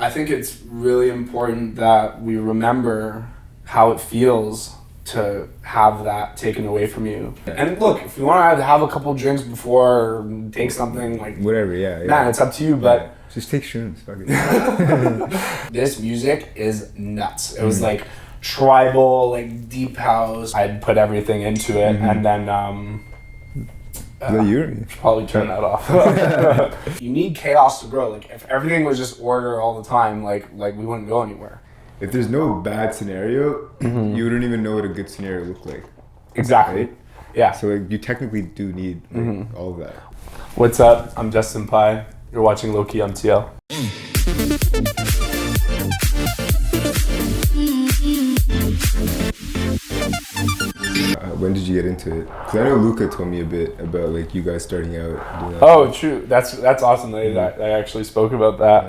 I think it's really important that we remember how it feels to have that taken away from you. And look, if you want to have a couple drinks before or take something like whatever, yeah. Man, it's up to you, but just take shrooms. Fuck it. This music is nuts. It was like tribal, like deep house. I'd put everything into it, and then you probably turn that off. You need chaos to grow. Like if everything was just order all the time, like we wouldn't go anywhere. If there's no bad scenario, you wouldn't even know what a good scenario looked like. Exactly. Right? Yeah. So like, you technically do need all of that. What's up? I'm Justin Pye. You're watching Lowkey MTL. When did you get into it? Because I know Luca told me a bit about like you guys starting out. Oh, true. That's awesome that I actually spoke about that.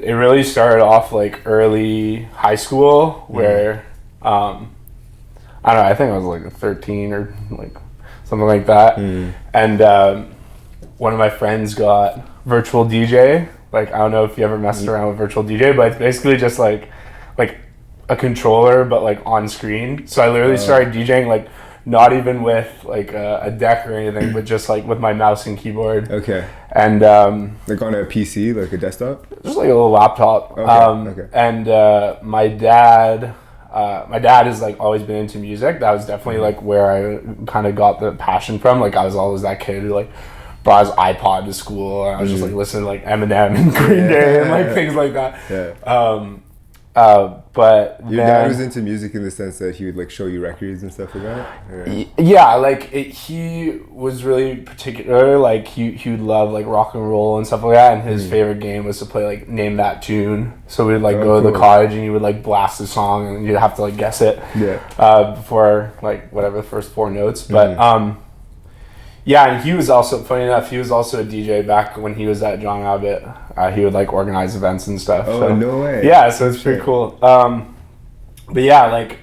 It really started off like early high school where I don't know. I think I was like 13 or like something like that, and one of my friends got virtual DJ. Like I don't know if you ever messed around with virtual DJ, but it's basically just like a controller but like on screen. So I literally started DJing like not even with like a deck or anything, but just like with my mouse and keyboard. Okay. And like on a PC, like a desktop? Just like a little laptop. Okay. And my dad has like always been into music. That was definitely like where I kind of got the passion from. Like I was always that kid who like brought his iPod to school and I was just like listening to like Eminem and Green Day and like things like that. But your dad was into music in the sense that he would like show you records and stuff like that? Or? Yeah, like he was really particular. Like he would love like rock and roll and stuff like that. And his favorite game was to play like Name That Tune. So we'd like go to the cottage and he would like blast the song and you'd have to like guess it. Before like whatever the first four notes. But yeah, and he was also, funny enough, he was also a DJ back when he was at John Abbott. He would like organize events and stuff. Oh, so, no way. Yeah, so it's pretty cool. But yeah, like,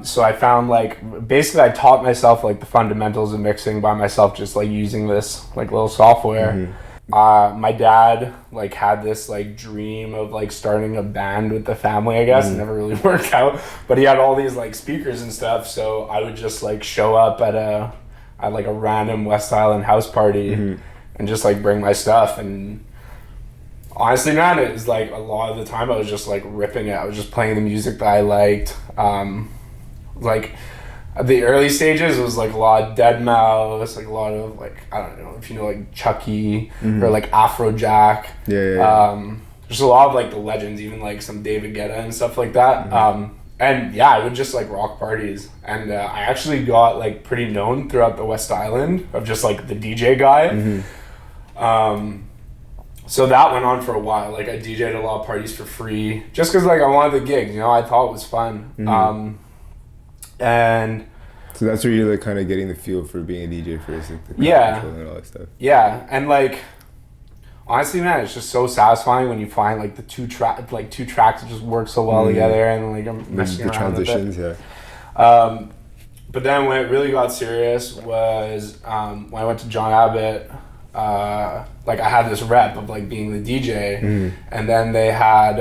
so I found like, basically I taught myself like the fundamentals of mixing by myself, just like using this like little software. My dad like had this like dream of like starting a band with the family, I guess. It never really worked out, but he had all these like speakers and stuff. So I would just like show up at like a random West Island house party and just like bring my stuff. And honestly, man, it was like a lot of the time I was just like ripping it. I was just playing the music that I liked. Like at the early stages, it was like a lot of Deadmau5, like a lot of like, I don't know if you know like Chucky or like Afrojack. There's a lot of like the legends, even like some David Guetta and stuff like that. And yeah, I would just like rock parties. And I actually got like pretty known throughout the West Island of just like the DJ guy. So that went on for a while. Like I DJ'd a lot of parties for free just because like I wanted the gigs, you know, I thought it was fun. And so that's where you're like kind of getting the feel for being a DJ first, like the control and all that stuff. Yeah, and like honestly, man, it's just so satisfying when you find like the two tracks that just work so well together, and like I'm messing around with it. But then when it really got serious was when I went to John Abbott. Like I had this rep of like being the DJ, and then they had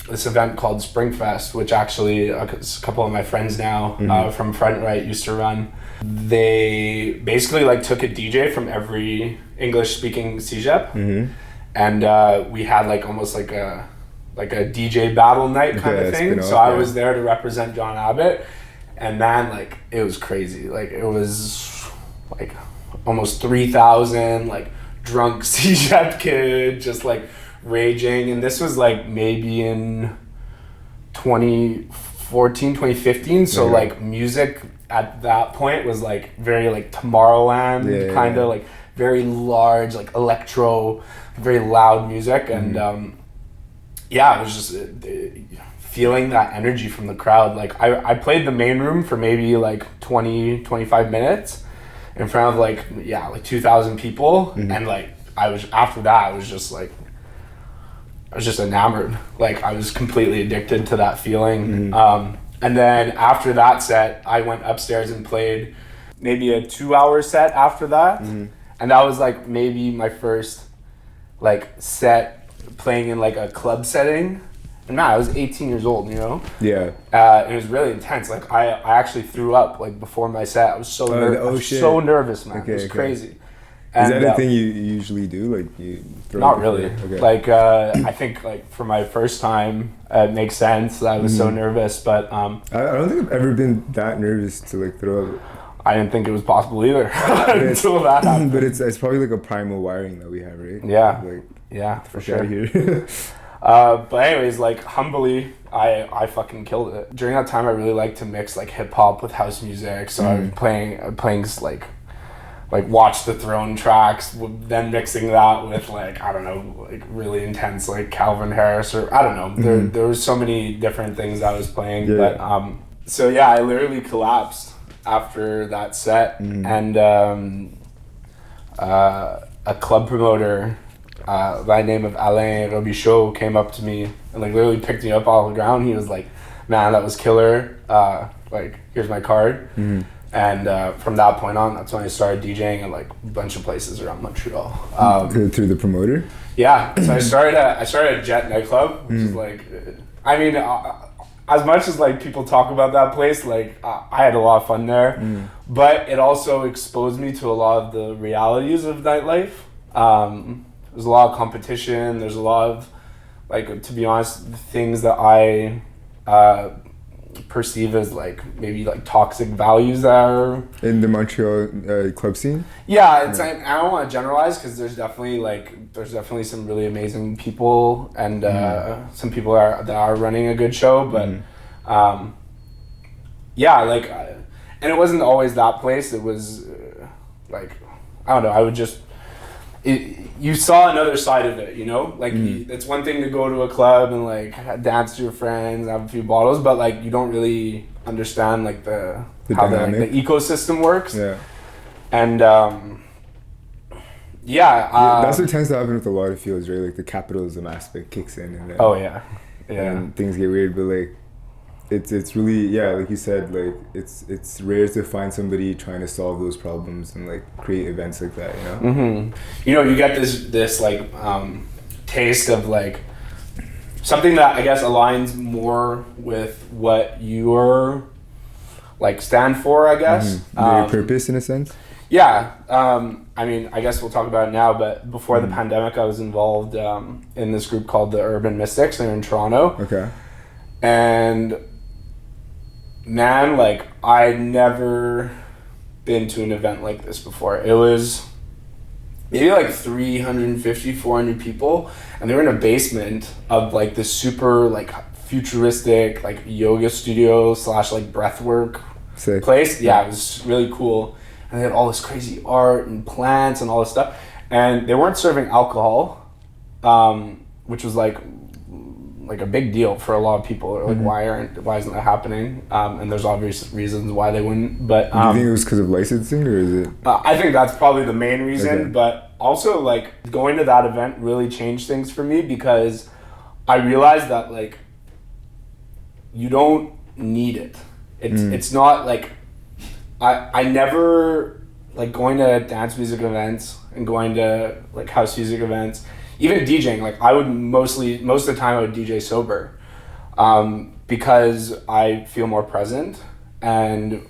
this event called Springfest, which actually a couple of my friends now from Front Right used to run. They basically like took a DJ from every English speaking CJEP, and we had like almost like a DJ battle night kind of thing. So I was there to represent John Abbott, and man, like it was crazy. Like it was like almost 3,000 like drunk CJEP kid just like raging, and this was like maybe in 2014 2015, so like music at that point was like very like Tomorrowland kind of like very large like electro, very loud music. And yeah, it was just feeling that energy from the crowd. Like I played the main room for maybe like 20-25 minutes in front of like 2,000 people, and like I was just enamored. Like I was completely addicted to that feeling. And then after that set, I went upstairs and played maybe a 2-hour set after that, and that was like maybe my first like set playing in like a club setting. And man, I was 18 years old, you know? Yeah. It was really intense. Like I actually threw up like before my set. I was so so nervous, man. Okay, it was crazy. Is that a thing you usually do? Like you throw not up really. Okay. Like I think like for my first time, it makes sense. I was so nervous, but I don't think I've ever been that nervous to like throw up. I didn't think it was possible either until that happened. But it's probably like a primal wiring that we have, right? Yeah. Like, yeah, for get sure. out of here. But anyways, like humbly, I fucking killed it. During that time, I really liked to mix like hip hop with house music. So I was playing like Watch the Throne tracks, then mixing that with like, I don't know, like really intense like Calvin Harris or I don't know. There was so many different things I was playing. Yeah. But so yeah, I literally collapsed after that set, and a club promoter by the name of Alain Robichaud came up to me and like literally picked me up off the ground. He was like, "Man, that was killer. Like, here's my card." And from that point on, that's when I started DJing at like a bunch of places around Montreal. Through the promoter? Yeah. So I started at Jet nightclub, which is like, I mean, as much as like people talk about that place, like I had a lot of fun there, but it also exposed me to a lot of the realities of nightlife. There's a lot of competition. There's a lot of, like, to be honest, things that I perceive as like maybe like toxic values that are in the Montreal club scene. Yeah, it's I don't want to generalize because there's definitely some really amazing people and some people that are running a good show, but yeah, like, and it wasn't always that place. It was like, I don't know. I would just. You saw another side of it, you know? Like, it's one thing to go to a club and, like, dance to your friends, have a few bottles, but, like, you don't really understand, like, how the ecosystem works. Yeah. And, that's what tends to happen with a lot of fields, right? Like, the capitalism aspect kicks in. And then, yeah. And things get weird, but, like, it's really, yeah, like you said, like it's rare to find somebody trying to solve those problems and like create events like that, you know. You know, you get this like taste of like something that I guess aligns more with what you're like stand for, I guess. Your purpose in a sense. Yeah. I mean, I guess we'll talk about it now, but before the pandemic, I was involved in this group called the Urban Mystics. They're in Toronto. Okay. And man, like, I'd never been to an event like this before. It was maybe like 350, 400 people, and they were in a basement of like this super like futuristic like yoga studio / like breathwork place. Yeah, it was really cool. And they had all this crazy art and plants and all this stuff. And they weren't serving alcohol, which was like a big deal for a lot of people. Like, why isn't that happening? And there's obvious reasons why they wouldn't. But do you think it was because of licensing, or is it? I think that's probably the main reason. But also, like, going to that event really changed things for me because I realized that like you don't need it. It's not like I never like going to dance music events and going to like house music events. Even DJing, like I would most of the time I would DJ sober, because I feel more present, and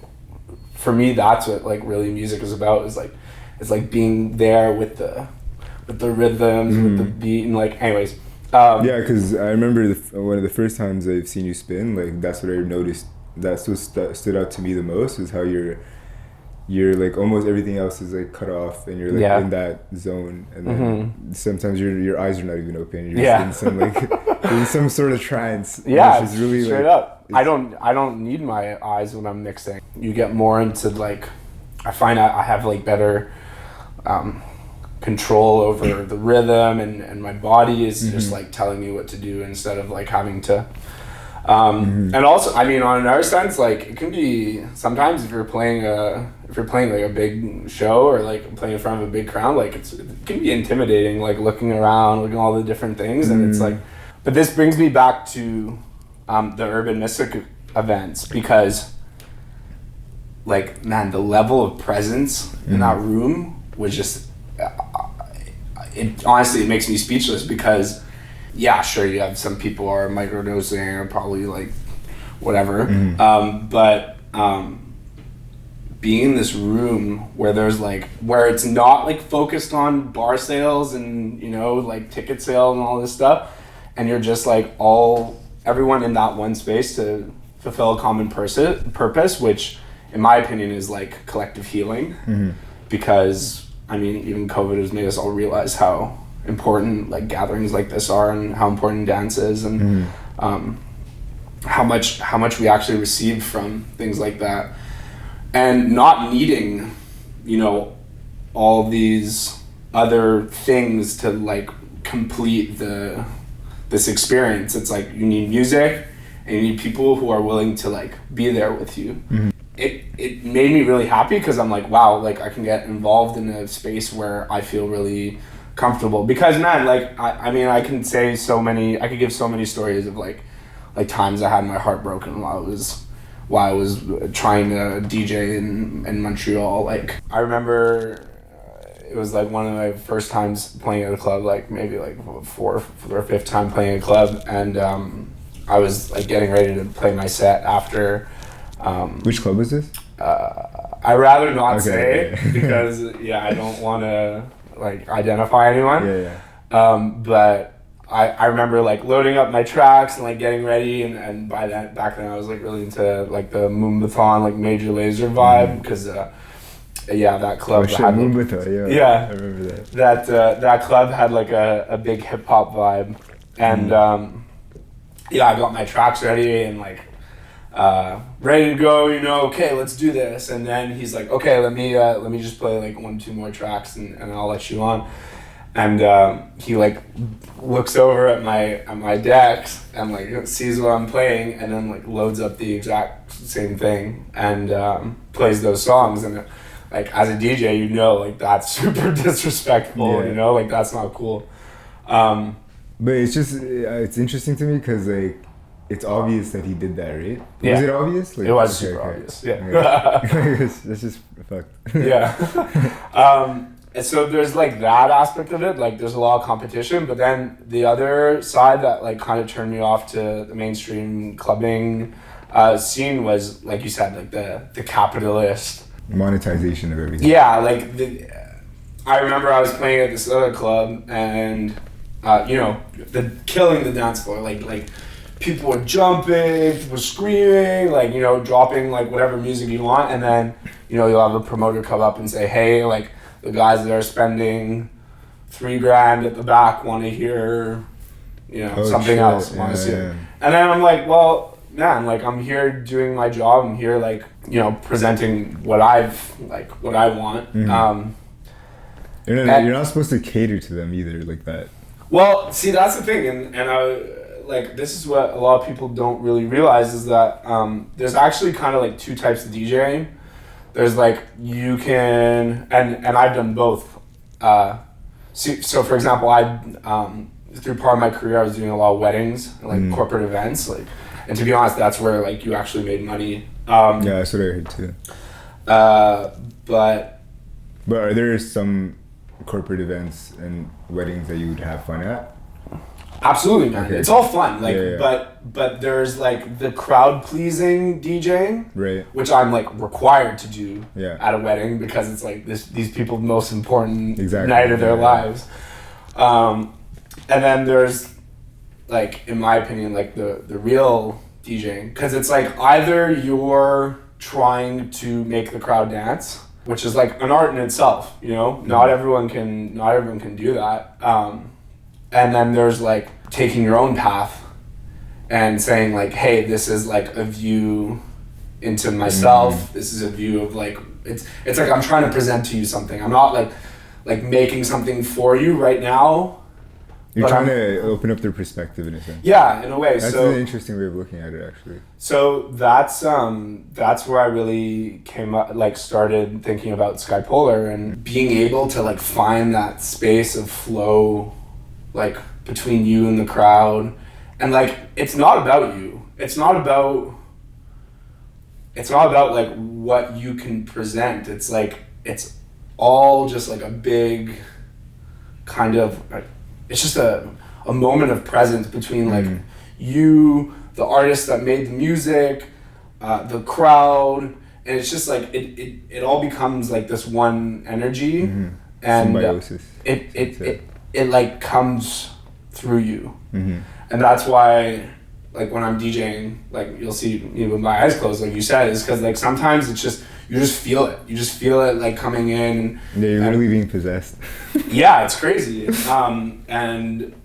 for me that's what like really music is about. Is like it's like being there with the rhythms, with the beat, and like anyways. Yeah, because I remember one of the first times I've seen you spin, like that's what I noticed. That's what stood out to me the most is how you're like almost everything else is like cut off and you're like in that zone, and then sometimes your eyes are not even open. You're just in some like in some sort of trance. Yeah, which is really straight up. I don't need my eyes when I'm mixing. You get more into like, I find I have like better control over the rhythm, and my body is just like telling me what to do instead of like having to. And also, I mean, on another sense, like it can be sometimes if you're playing like a big show or like playing in front of a big crowd, like it can be intimidating, like looking around, looking at all the different things, and it's like. But this brings me back to the Urban Mystic events, because like, man, the level of presence in that room was just. It honestly, it makes me speechless because yeah, sure, you have some people are microdosing or probably like whatever, but being in this room where there's like, where it's not like focused on bar sales and, you know, like ticket sales and all this stuff, and you're just like everyone in that one space to fulfill a common purpose, which in my opinion is like collective healing, because I mean, even COVID has made us all realize how important like gatherings like this are, and how important dance is, and how much we actually receive from things like that, and not needing, you know, all these other things to like complete this experience. It's like you need music and you need people who are willing to like be there with you. It made me really happy because I'm like, wow, like I can get involved in a space where I feel really comfortable, because man, like I mean I could give so many stories of like times I had my heart broken while I was trying to DJ in Montreal. Like I remember it was like one of my first times playing at a club, like maybe like fourth or fifth time playing at a club, and I was like getting ready to play my set after. Which club was this? I'd rather not say because I don't want to like identify anyone. But I remember like loading up my tracks and like getting ready, and back then I was like really into like the Moonbathon, like Major Lazer vibe, because that club had Moonbathon, I remember that. That club had like a big hip hop vibe, and I got my tracks ready and like ready to go, you know, okay, let's do this. And then he's like, okay, let me just play like 1-2 more tracks and I'll let you on. And he like looks over at my decks and like sees what I'm playing, and then like loads up the exact same thing and plays those songs. And like as a DJ, you know, like that's super disrespectful, you know, like that's not cool. But it's just it's interesting to me because like it's obvious that he did that, right? Yeah. Was it obvious? Like, it was super obvious. Yeah. That's just fucked. And so there's like that aspect of it, like there's a lot of competition, but then the other side that like kind of turned me off to the mainstream clubbing scene was, like you said, like the capitalist monetization of everything. Yeah, like I remember I was playing at this other club and you know, killing the dance floor, like people were jumping, people were screaming, like, you know, dropping like whatever music you want, and then, you know, you'll have a promoter come up and say, hey, like the guys that are spending $3,000 at the back want to hear, you know, something else, want to see it. And then I'm like, well, man, like I'm here doing my job. I'm here, like, you know, presenting what I want. You're not supposed to cater to them either, like that. Well, see, that's the thing, and I like this is what a lot of people don't really realize is that there's actually kind of like two types of DJing. There's like you can, and I've done both. So for example, through part of my career, I was doing a lot of weddings, and, like corporate events, like, and to be honest, that's where like you actually made money. Yeah, that's what I heard too. But are there some corporate events and weddings that you would have fun at? Absolutely, man. Okay. It's all fun, like, but there's like the crowd pleasing DJing, right? Which I'm like required to do at a wedding because it's like these people's most important night of their lives. And then there's like, in my opinion, like the real DJing, because it's like either you're trying to make the crowd dance, which is like an art in itself, you know. Not everyone can do that. And then there's like taking your own path and saying like, hey, this is like a view into myself. This is a view of like, it's like I'm trying to present to you something. I'm not like making something for you right now. You're trying to open up their perspective in a sense. Yeah, in a way. That's an interesting way of looking at it, actually. So that's where I really came up, like started thinking about SKYPOLAR and being able to like find that space of flow, like between you and the crowd. And like it's not about you. It's not about like what you can present. It's like it's all just like a big kind of, it's just a a moment of presence between like you, the artist that made the music, the crowd, and it's just like it all becomes like this one energy, and symbiosis. It like comes through you, and that's why like when I'm DJing, like you'll see me with my eyes closed, like you said, is because like sometimes it's just you just feel it like coming in. Yeah, you're literally being possessed. Yeah, it's crazy. And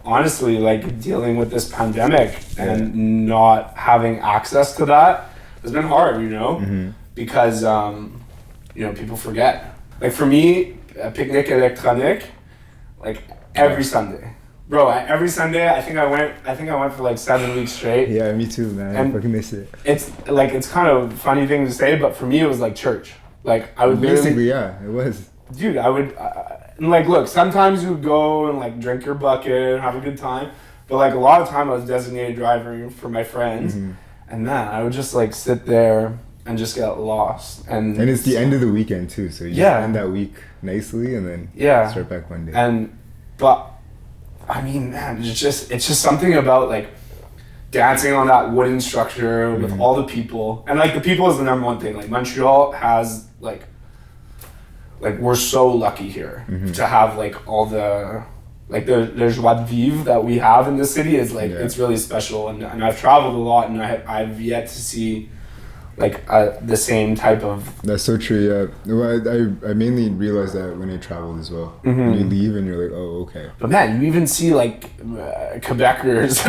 honestly, like dealing with this pandemic and not having access to that has been hard, you know, because you know, people forget. Like for me, Picnic Electronique, like every Sunday. Bro, every Sunday, I think I went for like 7 weeks straight. Yeah, me too, man. And I fucking miss it. It's like, it's kind of a funny thing to say, but for me, it was like church. Like I would basically, yeah, it was. Dude, I would, and like, look, sometimes you would go and like drink your bucket and have a good time, but like a lot of time I was designated driver for my friends, and man, I would just like sit there and just get lost. And it's the end of the weekend too, so you just end that week nicely and then start back Monday. But I mean, man, it's just something about like dancing on that wooden structure with all the people, and like the people is the number one thing. Like Montreal has like we're so lucky here to have like all the like the joie de vivre that we have in this city is like it's really special, and I've traveled a lot, and I've yet to see like the same type of. That's so true. Yeah, well, I mainly realized that when I traveled as well. When you leave and you're like, oh, okay. But man, you even see like Quebecers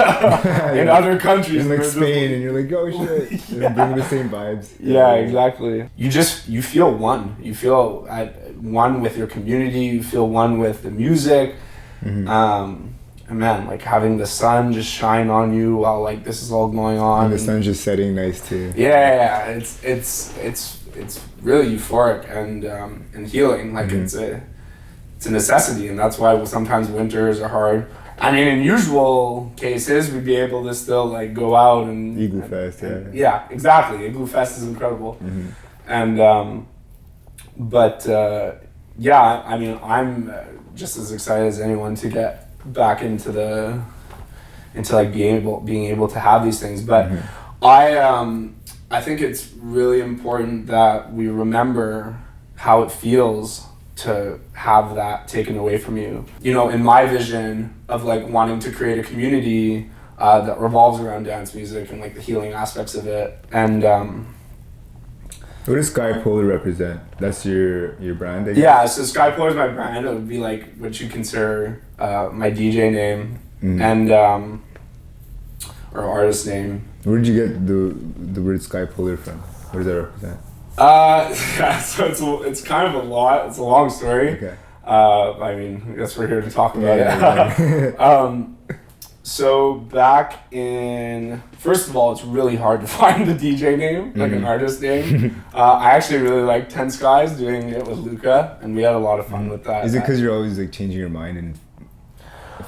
in other countries, in like Spain, and you're like, oh shit, bringing the same vibes. Yeah, exactly. You feel one. You feel at one with your community. You feel one with the music. And man, like having the sun just shine on you while like this is all going on, and the sun's just setting nice too. Yeah, it's really euphoric and healing. Like it's a necessity, and that's why sometimes winters are hard. I mean, in usual cases, we'd be able to still like go out and Igloo Fest. Yeah, exactly. Igloo Fest is incredible, and but yeah, I mean, I'm just as excited as anyone to get back into like being able to have these things, but I think it's really important that we remember how it feels to have that taken away from you. You know, in my vision of like wanting to create a community that revolves around dance music and like the healing aspects of it, and what does SKYPOLAR represent? That's your brand, I guess? Yeah, so SKYPOLAR is my brand. It would be like what you consider my DJ name and or artist name. Where did you get the word SKYPOLAR from? What does that represent? So it's kind of a lot. It's a long story. Okay. I mean, I guess we're here to talk about it. So back in, first of all, it's really hard to find the DJ name, like an artist name. I actually really like 10 Skies doing it with Luca, and we had a lot of fun with that. Is it because you're always like changing your mind and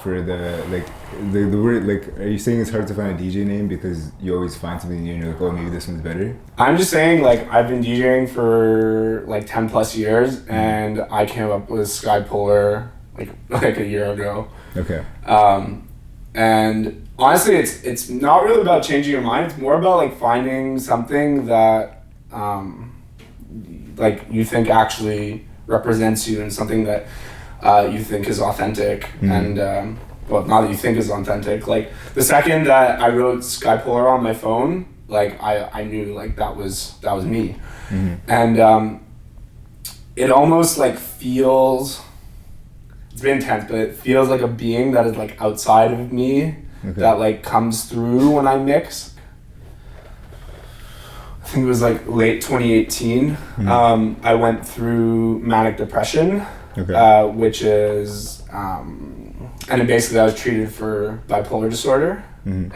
for the like the word, like, are you saying it's hard to find a DJ name because you always find something new and you're like, oh, maybe this one's better? I'm just saying, like, I've been DJing for like 10 plus years, and I came up with SKYPOLAR like a year ago. Okay. And honestly, it's not really about changing your mind. It's more about like finding something that like you think actually represents you, and something that you think is authentic. And well, not that you think is authentic. Like the second that I wrote SKYPOLAR on my phone, like I knew like that was me. And it almost like feels. It's very intense, but it feels like a being that is like outside of me, that like comes through when I mix. I think it was like late 2018. I went through manic depression, which is, and basically I was treated for bipolar disorder. And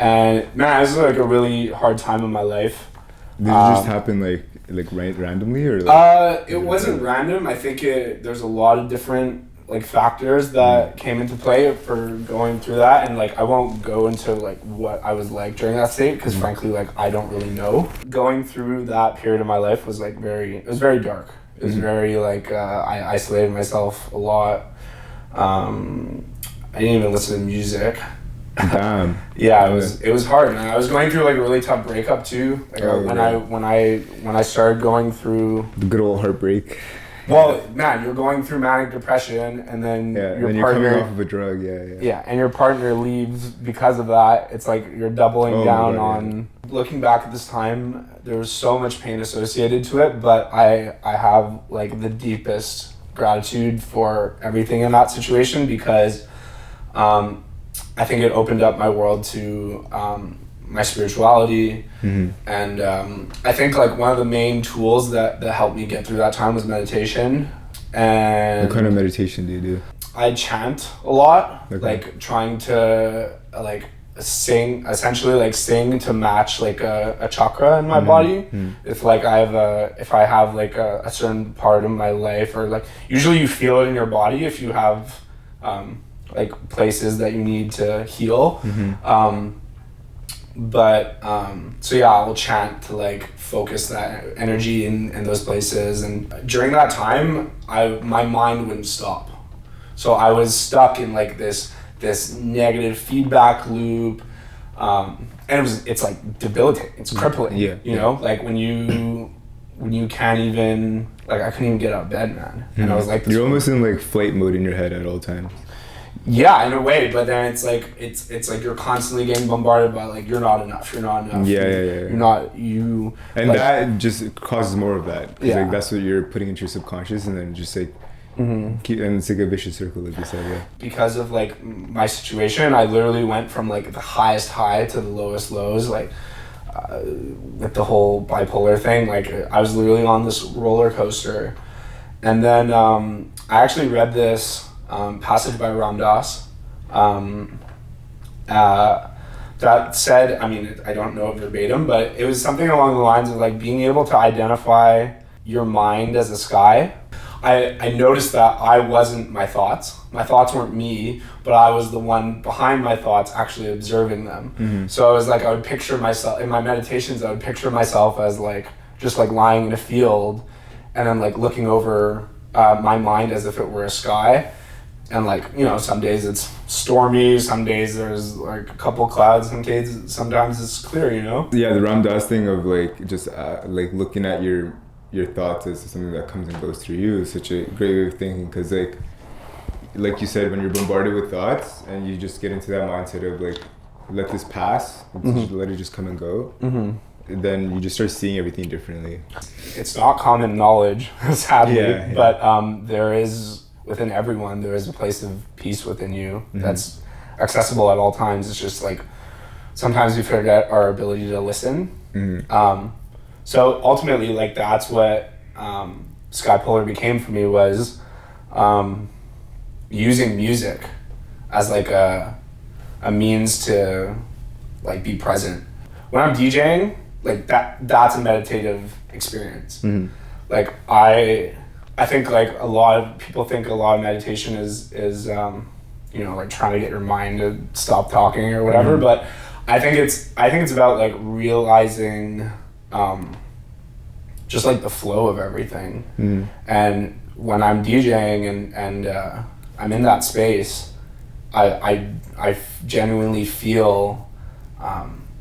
man, this was like a really hard time in my life. Did it just happen like randomly, or like? It wasn't random. I think there's a lot of different like factors that came into play for going through that, and like I won't go into like what I was like during that state, because frankly like I don't really know. Going through that period of my life was like very dark. It was very like I isolated myself a lot. I didn't even listen to music. Damn. Yeah, it was hard, man. I was going through like a really tough breakup too. Like when I started going through the good old heartbreak. Well, man, you're going through manic depression, and then your you're partner coming off of a drug. Yeah, and your partner leaves because of that. It's like you're doubling down on. Looking back at this time, there was so much pain associated to it, but I have like the deepest gratitude for everything in that situation, because I think it opened up my world to my spirituality, and I think like one of the main tools that helped me get through that time was meditation. And what kind of meditation do you do? I chant a lot, like trying to like sing to match like a chakra in my body. If like if I have like a certain part of my life, or like usually you feel it in your body if you have like places that you need to heal. So yeah, I'll chant to like focus that energy in those places. And during that time, my mind wouldn't stop. So I was stuck in like this negative feedback loop. And it's like debilitating. It's crippling. You know, like when you can't even, like I couldn't even get out of bed, man. And I was like, you're almost in like flight mode in your head at all times. Yeah, in a way, but then it's like you're constantly getting bombarded by like you're not enough. You're not you. And like, that just causes more of that. Yeah. Like that's what you're putting into your subconscious, and then just like and it's like a vicious circle, like you said. Yeah. Because of like my situation, I literally went from like the highest high to the lowest lows, like with the whole bipolar thing. Like I was literally on this roller coaster, and then I actually read this passage by Ram Dass that said, I mean, I don't know it verbatim, but it was something along the lines of like being able to identify your mind as a sky. I noticed that I wasn't my thoughts. My thoughts weren't me, but I was the one behind my thoughts actually observing them. So I was like, I would picture myself, in my meditations, I would picture myself as like, just like lying in a field, and then like looking over my mind as if it were a sky. And like, you know, some days it's stormy, some days there's like a couple clouds, sometimes it's clear, you know? Yeah, the Ram Dass thing of like just like looking at your thoughts as something that comes and goes through you is such a great way of thinking, because like you said, when you're bombarded with thoughts and you just get into that mindset of like, let this pass, let it just come and go, then you just start seeing everything differently. It's not common knowledge, sadly, but there is, within everyone, there is a place of peace within you that's accessible at all times. It's just like, sometimes we forget our ability to listen. So ultimately, like that's what SKYPOLAR became for me, was using music as like a means to like be present. When I'm DJing, like that's a meditative experience. Like I think like a lot of people think a lot of meditation is you know, like trying to get your mind to stop talking or whatever, but I think it's about like realizing just like the flow of everything. And when I'm DJing and I'm in that space, I genuinely feel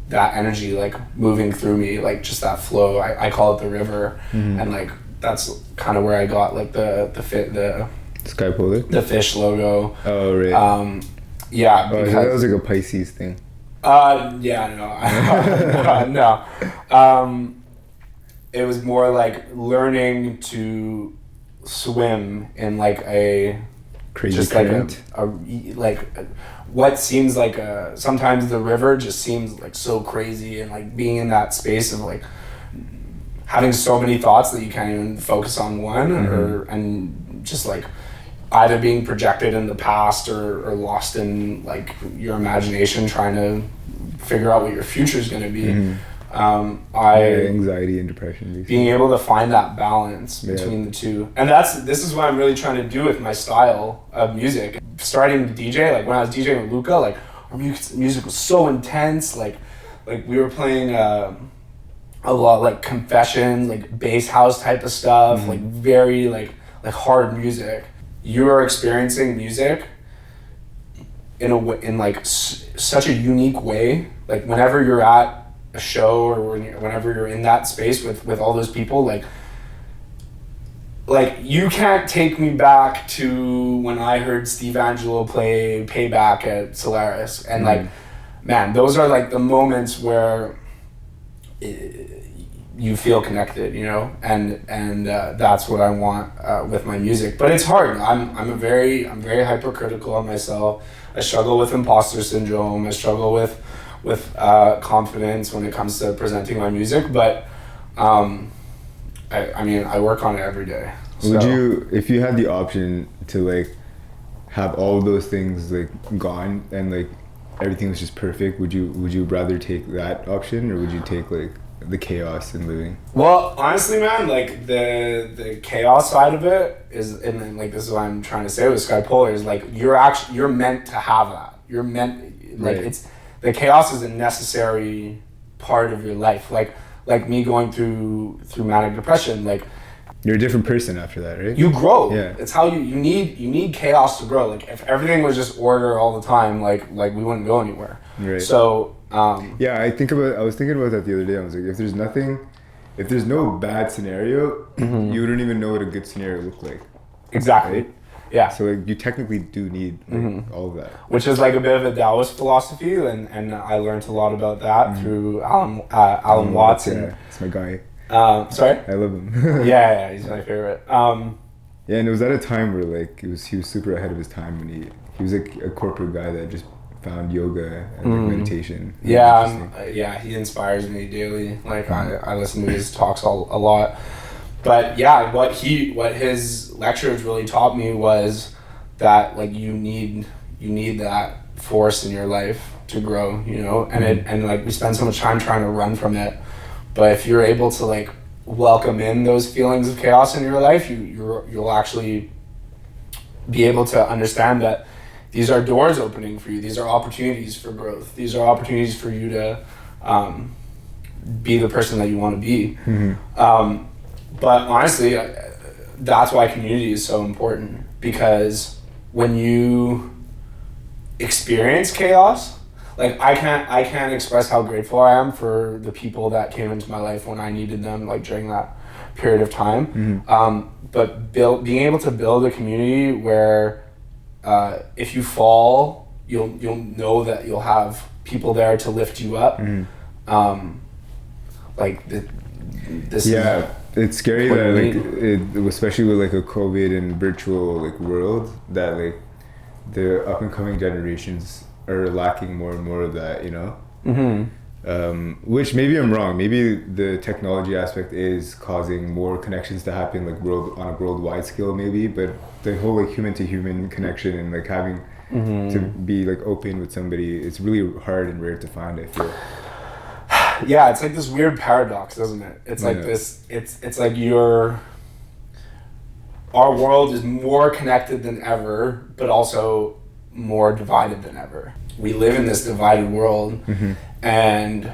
that energy like moving through me, like just that flow. I call it the river, and like that's kind of where I got like the SKYPOLAR, the fish logo. Oh right. Yeah, because that was like a Pisces thing. Yeah, no. No. It was more like learning to swim in like a crazy just current. like what seems like sometimes the river just seems like so crazy, and like being in that space of like having so many thoughts that you can't even focus on one, and just like either being projected in the past or lost in like your imagination trying to figure out what your future is going to be. Anxiety and depression, basically. Being able to find that balance between the two, and this is what I'm really trying to do with my style of music. Starting to DJ, like when I was DJing with Luca, like our music was so intense, like we were playing a lot like Confessions, like bass house type of stuff, like very like hard music. You are experiencing music in like such a unique way. Like whenever you're at a show or whenever you're in that space with all those people, like you can't take me back to when I heard Steve Angelo play Payback at Solaris, and like, man, those are like the moments where you feel connected, you know, and that's what I want with my music. But it's hard. I'm very hypercritical on myself. I struggle with imposter syndrome. I struggle with confidence when it comes to presenting my music. But I mean, I work on it every day. Would you, if you had the option to like have all of those things like gone and like everything was just perfect, would you rather take that option, or would you take like the chaos in living? Well, honestly, man, like the chaos side of it is, and then like this is what I'm trying to say with SKYPOLAR, is like you're meant to have that. You're meant, like, right. It's the chaos is a necessary part of your life. Like me going through manic depression, like you're a different person after that, right? You grow. Yeah. It's how you need chaos to grow. Like if everything was just order all the time, like we wouldn't go anywhere. Right. So yeah, I was thinking about that the other day. I was like, if there's no bad scenario, you wouldn't even know what a good scenario looked like. Exactly. Right? Yeah. So like you technically do need like, all of that. Which is like a bit of a Taoist philosophy, and I learned a lot about that through Alan Watts. Yeah, it's my guy. Sorry? I love him. yeah, he's my favorite. Yeah, and it was at a time where like he was super ahead of his time when he was like a corporate guy that just found yoga and like meditation. Yeah, he inspires me daily. Like I listen to his talks a lot. But yeah, what his lectures really taught me was that like you need that force in your life to grow, you know, and like we spend so much time trying to run from it. But if you're able to like welcome in those feelings of chaos in your life, you'll actually be able to understand that these are doors opening for you. These are opportunities for growth. These are opportunities for you to be the person that you want to be. But honestly, that's why community is so important, because when you experience chaos, like I can't express how grateful I am for the people that came into my life when I needed them, like during that period of time. But being able to build a community where if you fall, you'll know that you'll have people there to lift you up. It's scary that like especially with like a COVID and virtual like world, that like the up and coming generations are lacking more and more of that, you know. Which maybe I'm wrong. Maybe the technology aspect is causing more connections to happen like on a worldwide scale, maybe. But the whole like human to human connection and like having to be like open with somebody, it's really hard and rare to find, I feel. Yeah, it's like this weird paradox, doesn't it? It's like this. It's like our world is more connected than ever, but also more divided than ever. We live in this divided world, and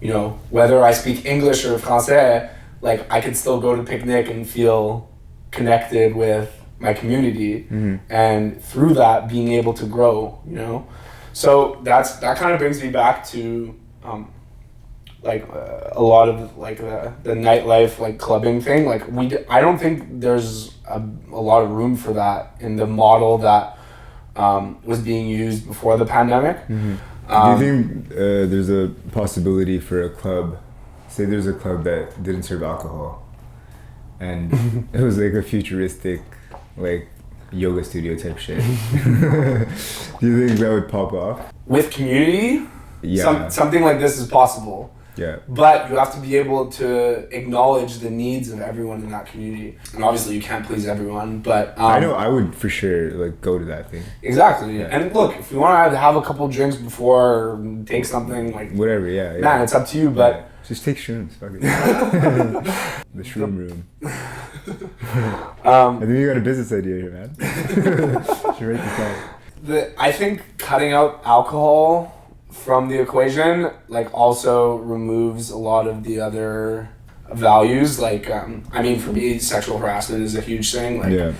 you know, whether I speak English or Francais, like I could still go to picnic and feel connected with my community, and through that being able to grow, you know. So that kind of brings me back to a lot of like the nightlife, like clubbing thing. Like I don't think there's a lot of room for that in the model that was being used before the pandemic. Do you think there's a possibility for a club, say there's a club that didn't serve alcohol and it was like a futuristic like yoga studio type shit? Do you think that would pop off? With community? Yeah. Something like this is possible. Yeah. But you have to be able to acknowledge the needs of everyone in that community. And obviously you can't please everyone, but I know I would for sure like go to that thing. Exactly. Yeah. And look, if you want to have a couple drinks before or take something, like whatever, yeah. Man, it's up to you, but just take shrooms, fuck it. The shroom room. I think you got a business idea here, man. Should write this down. I think cutting out alcohol from the equation like also removes a lot of the other values. Like I mean, for me, sexual harassment is a huge thing. Like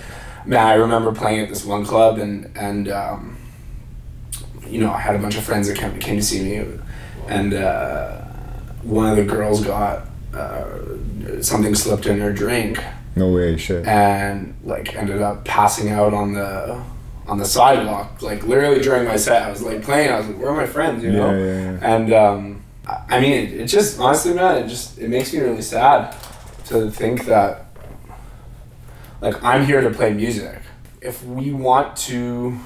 man, I remember playing at this one club and I had a bunch of friends that came to see me, and one of the girls got something slipped in her drink. No way, shit. And like ended up passing out on the sidewalk, like literally during my set. I was like playing, I was like, where are my friends, you know? Yeah. And I mean, it just, honestly, man, it makes me really sad to think that, like, I'm here to play music. If we want to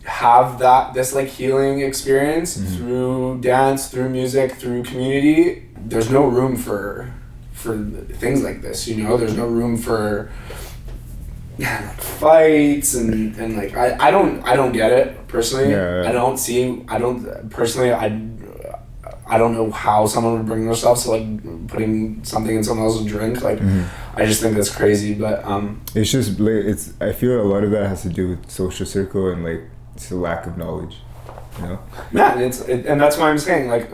have this like healing experience through dance, through music, through community, there's no room for things like this, you know? There's no room for like fights and like I don't get it personally. Yeah. I don't know how someone would bring themselves to like putting something in someone else's drink. Like I just think that's crazy. But it's just like I feel a lot of that has to do with social circle and like it's a lack of knowledge, you know? Man, and that's why I'm saying, like,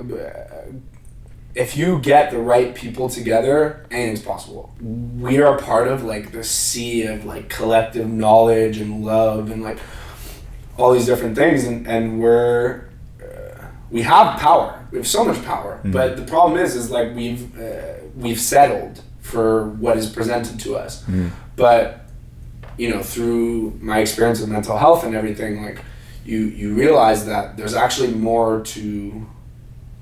if you get the right people together, anything's possible. We are part of like the sea of like collective knowledge and love and like all these different things, and we have power. We have so much power, but the problem is like we've settled for what is presented to us. But through my experience with mental health and everything, like you realize that there's actually more to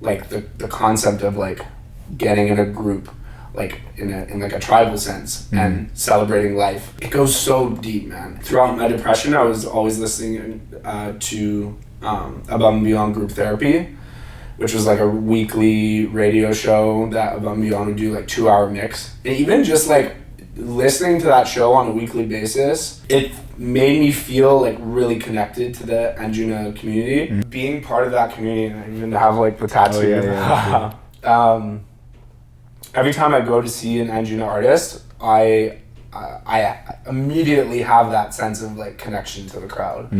like the concept of like getting in a group, like in like a tribal sense, and celebrating life. It goes so deep, man. Throughout my depression, I was always listening to Above and Beyond Group Therapy, which was like a weekly radio show that Above and Beyond would do, like 2-hour mix. And even just like listening to that show on a weekly basis, it made me feel like really connected to the Anjuna community. Being part of that community, and I even have like the tattoo. Every time I go to see an Anjuna artist, I immediately have that sense of like connection to the crowd,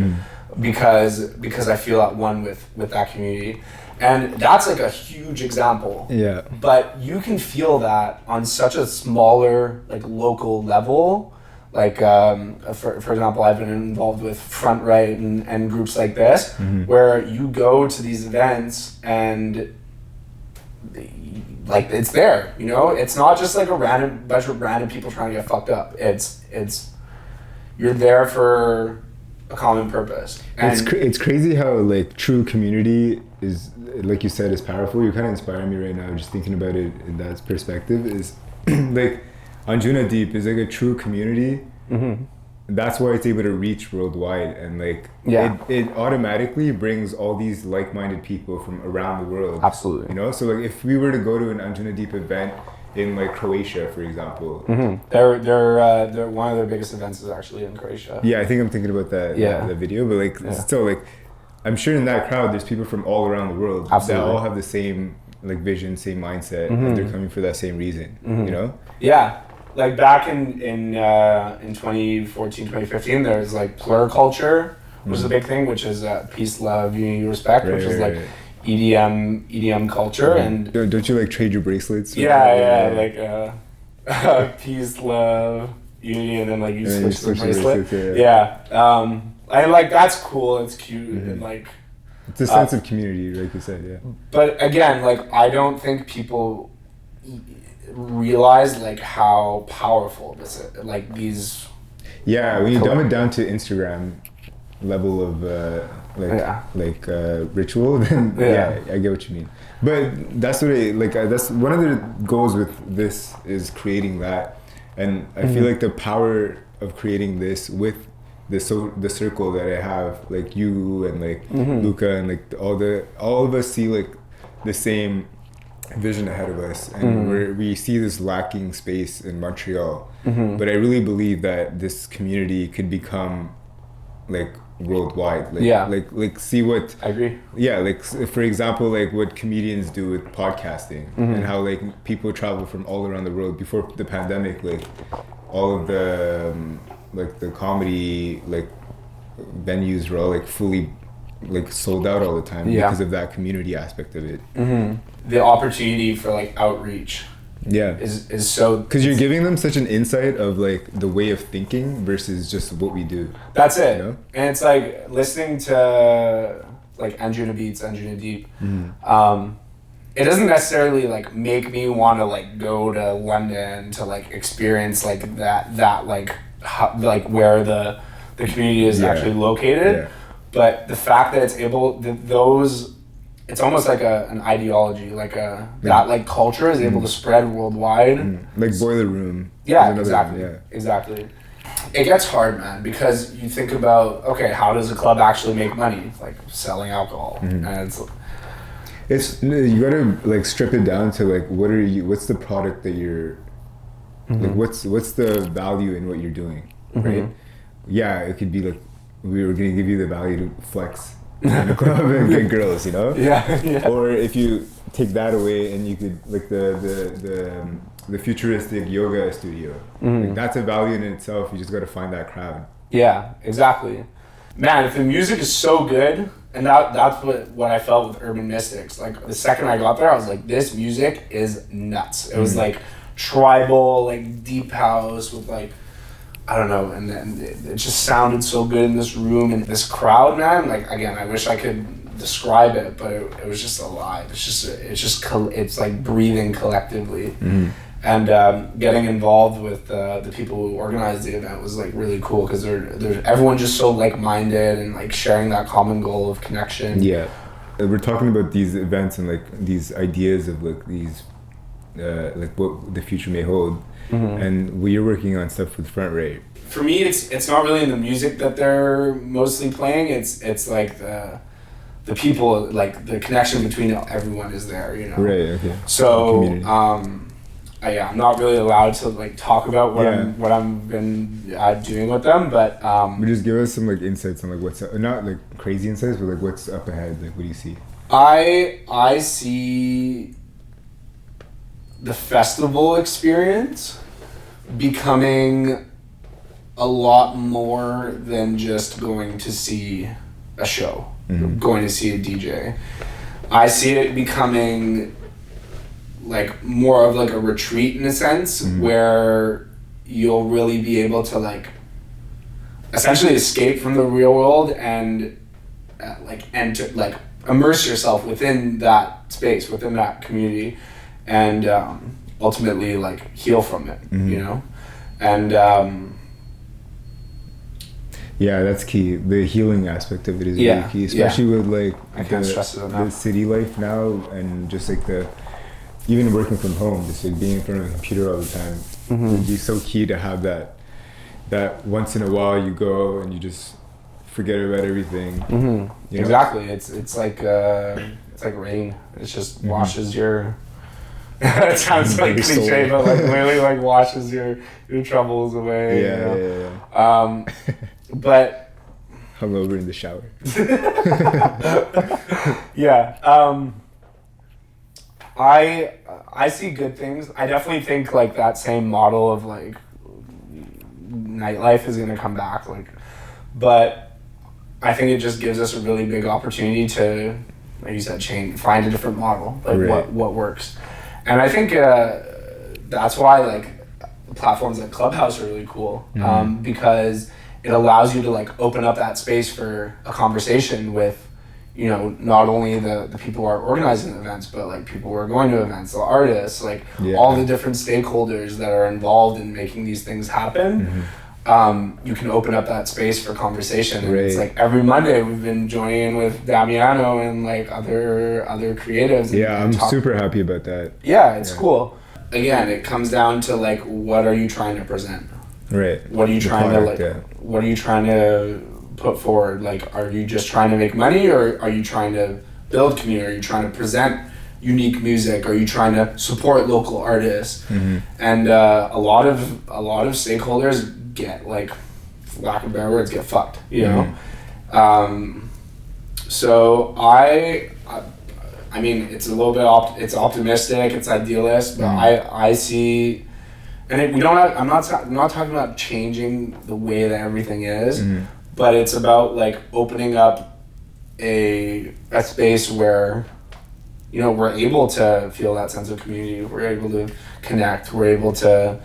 because I feel at one with that community. And that's like a huge example. Yeah. But you can feel that on such a smaller, like local level. Like, for example, I've been involved with Front Right and groups like this, where you go to these events and like it's there, you know? It's not just like a bunch of random people trying to get fucked up. It's you're there for a common purpose. And it's crazy how like true community is, like you said, is powerful. You're kind of inspiring me right now just thinking about it in that perspective. Is like Anjuna Deep is like a true community. That's why it's able to reach worldwide, and like it automatically brings all these like-minded people from around the world. Absolutely. You know, so like if we were to go to an Anjuna Deep event in like Croatia, for example, they're one of their biggest events is actually in Croatia. Yeah, I think I'm thinking about that video, but like still, like I'm sure in that crowd there's people from all around the world. Absolutely. That all have the same like vision, same mindset, and they're coming for that same reason. You know? Yeah. Like back in 2014, 2015, there was like pluriculture, which was a big thing, which is peace, love, unity, respect, which is like EDM culture. And don't you like trade your bracelets? Like peace, love, unity, and then like you switch the bracelet. I like that's cool. It's cute and like it's a sense of community, like you said. Yeah. But again, like I don't think people realize like how powerful this is, like these. Yeah, when you dumb it down to Instagram level of ritual, then I get what you mean. But that's what that's one of the goals with this is creating that, and I feel like the power of creating this with the circle that I have, like you and like Luca and like all of us see like the same vision ahead of us, and we see this lacking space in Montreal, but I really believe that this community could become like worldwide, like see what I agree. Yeah, like for example, like what comedians do with podcasting, and how like people travel from all around the world. Before the pandemic, like all of the like the comedy like venues were all like fully like sold out all the time because of that community aspect of it. The opportunity for like outreach is so, because you're giving them such an insight of like the way of thinking versus just what we do. That's it. You know? And it's like listening to like Engine of Beats, Engine of Deep. It doesn't necessarily like make me want to like go to London to like experience like that like where the community is actually located, but the fact that it's able it's almost like an ideology, like that like culture is able to spread worldwide. Like Boiler Room. Yeah, exactly. It gets hard, man, because you think about, okay, how does a club actually make money? Like selling alcohol, and it's you gotta like strip it down to like what's the product that you're like what's the value in what you're doing, right? Yeah, it could be like we were gonna give you the value to flex in a club and get girls, you know? Yeah. Or if you take that away and you could like the futuristic yoga studio, like that's a value in itself. You just got to find that crowd. Yeah, exactly. Man, if the music is so good, and that's what I felt with Urban Mystics. Like the second I got there, I was like, this music is nuts. It was like tribal, like deep house with like, I don't know, and then it just sounded so good in this room and this crowd, man. Like again, I wish I could describe it, but it was just alive. It's like breathing collectively. And getting involved with the people who organized the event was like really cool because there's everyone just so like-minded and like sharing that common goal of connection. Yeah, we're talking about these events and like these ideas of like these like what the future may hold, and you're working on stuff with Front Ray. For me, it's not really in the music that they're mostly playing. It's like the people, like the connection between everyone is there, you know. Right. Okay. So I'm not really allowed to like talk about what I'm been doing with them, but just give us some like insights on like what's up, not like crazy insights, but like what's up ahead. Like what do you see? I see the festival experience becoming a lot more than just going to see a show, going to see a DJ. I see it becoming like more of like a retreat in a sense, where you'll really be able to like essentially escape from the real world and enter, like immerse yourself within that space, within that community, and ultimately like heal from it, you know? And yeah, that's key. The healing aspect of it is really key, especially with like I can't stress it enough. The city life now, and just like even working from home, just like being in front of a computer all the time, it'd be so key to have that once in a while you go and you just forget about everything. You know? Exactly. It's like rain. It just washes your. It sounds like cliche, but like literally like washes your troubles away. Yeah. But hungover in the shower. I see good things. I definitely think like that same model of like nightlife is gonna come back. Like, but I think it just gives us a really big opportunity to, like you said, find a different model, like what works. And I think that's why like platforms like Clubhouse are really cool, because it allows you to like open up that space for a conversation with, you know, not only the people who are organizing events, but like people who are going to events, the artists, like all the different stakeholders that are involved in making these things happen. You can open up that space for conversation. And it's like every Monday we've been joining with Damiano and like other creatives. Yeah, I'm super happy about that. Yeah, it's cool. Again, it comes down to like, what are you trying to present? Right. What are you trying to what are you trying to put forward? Like, are you just trying to make money, or are you trying to build community? Are you trying to present unique music? Are you trying to support local artists? And a lot of stakeholders get, like, for lack of better words, get fucked, you know? So I mean, it's a little bit it's optimistic, it's idealist, but I see, and I'm not talking about changing the way that everything is, but it's about like opening up a space where, you know, we're able to feel that sense of community, we're able to connect, we're able to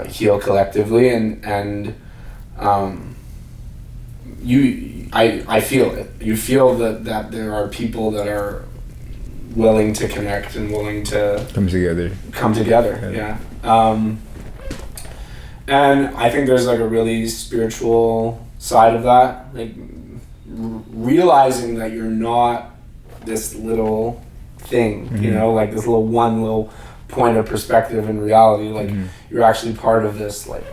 heal collectively, and I feel it. You feel that there are people that are willing to connect and willing to come together. Yeah. And I think there's like a really spiritual side of that, like realizing that you're not this little thing, you know, like this little point of perspective in reality, like you're actually part of this like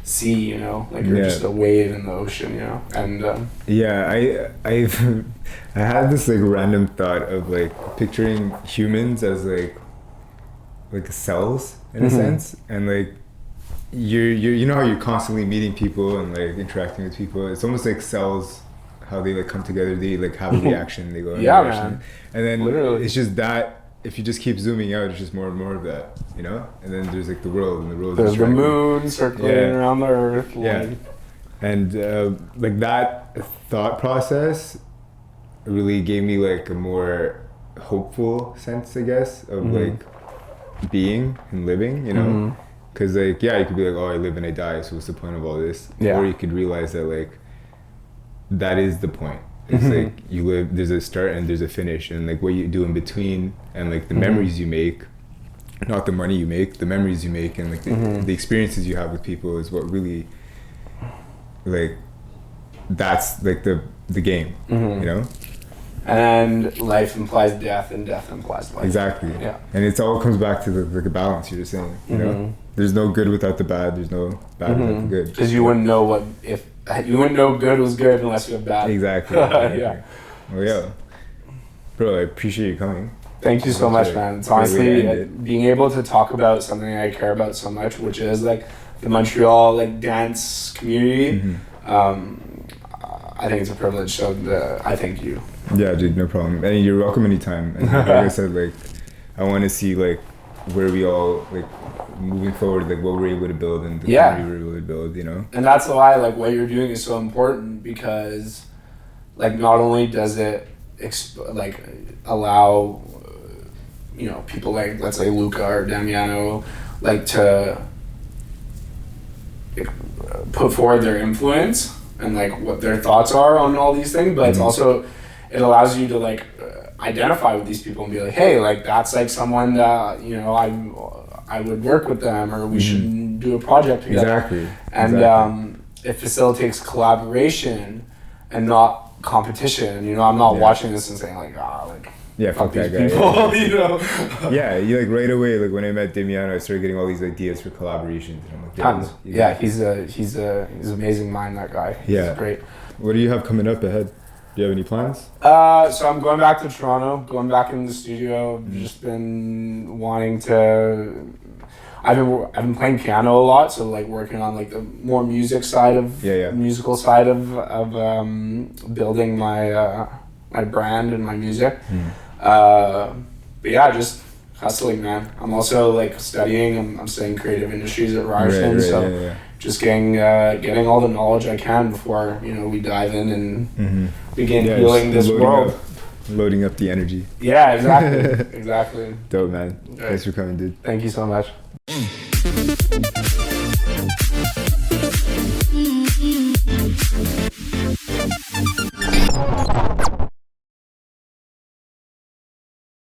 sea, you know, like you're just a wave in the ocean, you know. And I had this like random thought of like picturing humans as like cells in a sense, and like you know how you're constantly meeting people and like interacting with people. It's almost like cells, how they like come together, they like have a reaction, they go in a reaction. Man. And then literally, it's just that if you just keep zooming out, it's just more and more of that, you know. And then there's like the world, and the world there's the moon circling around the earth, and like that thought process really gave me like a more hopeful sense, I guess, of like being and living, you know. Because like you could be like, oh, I live and I die, so what's the point of all this? Or you could realize that like that is the point. It's like you live, there's a start and there's a finish, and like what you do in between, and like the memories you make, not the money you make, the memories you make, and like the experiences you have with people is what really like, that's like the game, you know. And life implies death, and death implies life. Exactly. Yeah. And it all comes back to the balance you're just saying, you know. There's no good without the bad. There's no bad without the good. Because you wouldn't know you wouldn't know good was good unless you have bad. Exactly. Yeah. Well, yeah. Bro, I appreciate you coming. Thank you so much, man. It's honestly being able to talk about something I care about so much, which is like the Montreal like dance community. I think it's a privilege. So I thank you. Yeah, dude, no problem. And you're welcome anytime. And like I said, like I want to see like where we all like moving forward, like what we're able to build and the community we're able to build, you know. And that's why like what you're doing is so important, because like not only does it like allow you know people like let's say Luca or Damiano like to put forward their influence and like what their thoughts are on all these things, but it's also it allows you to like identify with these people and be like, hey, like that's like someone that you know I would work with them, or we should do a project together. Exactly. And it facilitates collaboration and not competition. You know, I'm not watching this and saying like, fuck that guy. People, you know. You like right away, like when I met Damiano, I started getting all these ideas for collaborations, and I'm like, tons. Yeah, he's an amazing mind, that guy. He's great. What do you have coming up ahead? Do you have any plans? So I'm going back to Toronto, going back in the studio. I've just been wanting to. I've been playing piano a lot, so like working on like the more music side of musical side of building my my brand and my music. But yeah, just hustling, man. I'm also like studying. I'm studying creative industries at Ryerson, just getting all the knowledge I can before we dive in and begin healing this world. Loading up the energy. Yeah, exactly. Exactly. Dope, man. Thanks for coming, dude. Thank you so much.